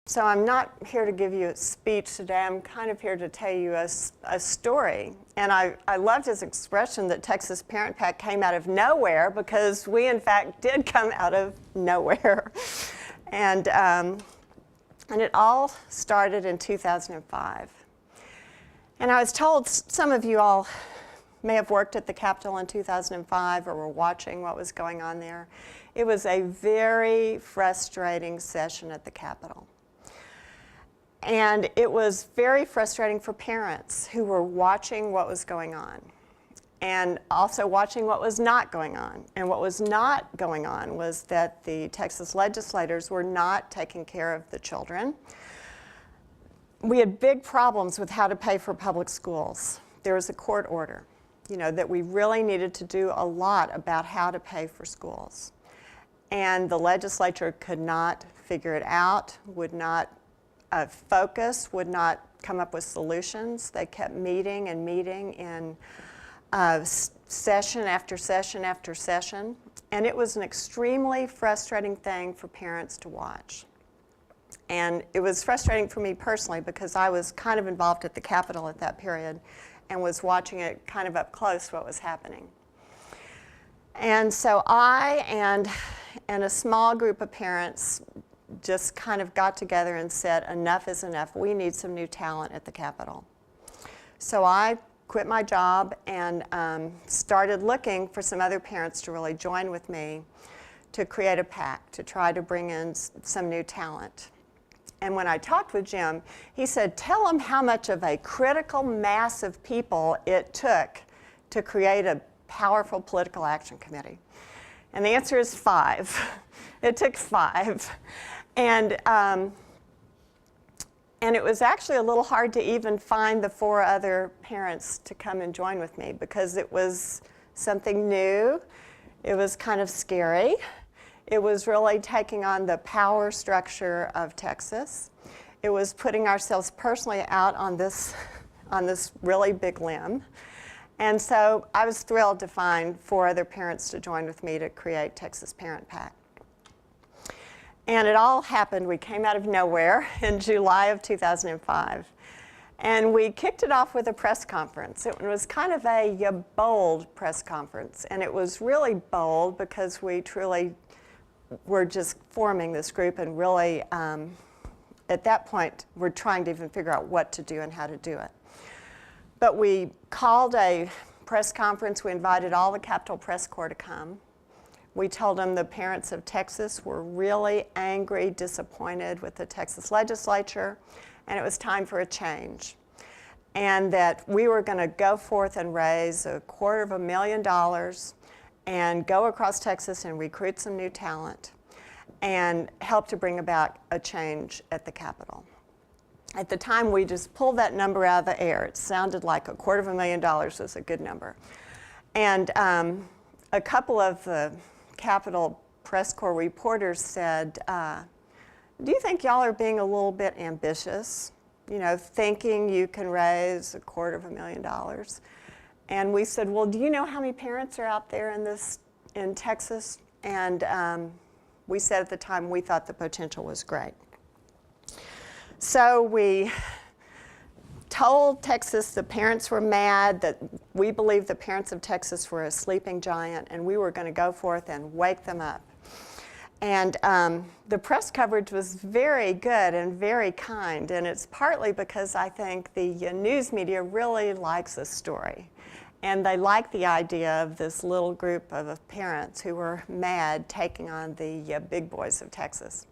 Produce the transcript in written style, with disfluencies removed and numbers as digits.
So I'm not here to give you a speech today. I'm kind of here to tell you a story. And I loved his expression that Texas Parent PAC came out of nowhere, because we, in fact, did come out of nowhere. And it all started in 2005. And I was told, some of you all may have worked at the Capitol in 2005 or were watching what was going on there. It was a very frustrating session at the Capitol. And it was very frustrating for parents who were watching what was going on, and also watching what was not going on. And what was not going on was that the Texas legislators were not taking care of the children. We had big problems with how to pay for public schools. There was a court order, that we really needed to do a lot about how to pay for schools. And the legislature could not figure it out, would not focus, would not come up with solutions. They kept meeting and meeting in session after session after session. And it was an extremely frustrating thing for parents to watch. And it was frustrating for me personally, because I was kind of involved at the Capitol at that period and was watching it kind of up close, what was happening. And so I and a small group of parents just kind of got together and said, enough is enough. We need some new talent at the Capitol. So I quit my job and started looking for some other parents to really join with me to create a PAC, to try to bring in some new talent. And when I talked with Jim, he said, tell them how much of a critical mass of people it took to create a powerful political action committee. And the answer is 5. It took 5. And it was actually a little hard to even find the 4 other parents to come and join with me, because it was something new. It was kind of scary. It was really taking on the power structure of Texas. It was putting ourselves personally out on this really big limb. And so I was thrilled to find 4 other parents to join with me to create Texas Parent PAC. And it all happened, we came out of nowhere in July of 2005. And we kicked it off with a press conference. It was kind of a bold press conference. And it was really bold because we truly were just forming this group, and really, at that point, we're trying to even figure out what to do and how to do it. But we called a press conference. We invited all the Capitol Press Corps to come. We told them the parents of Texas were really angry, disappointed with the Texas legislature, and it was time for a change. And that we were going to go forth and raise $250,000 and go across Texas and recruit some new talent and help to bring about a change at the Capitol. At the time, we just pulled that number out of the air. It sounded like $250,000 was a good number. And a couple of the Capitol Press Corps reporters said, do you think y'all are being a little bit ambitious, thinking you can raise $250,000? And we said, well, do you know how many parents are out there in Texas? And we said at the time we thought the potential was great. So we told Texas the parents were mad, that we believed the parents of Texas were a sleeping giant, and we were going to go forth and wake them up. And the press coverage was very good and very kind, and it's partly because I think the news media really likes this story. And they like the idea of this little group of parents who were mad taking on the big boys of Texas.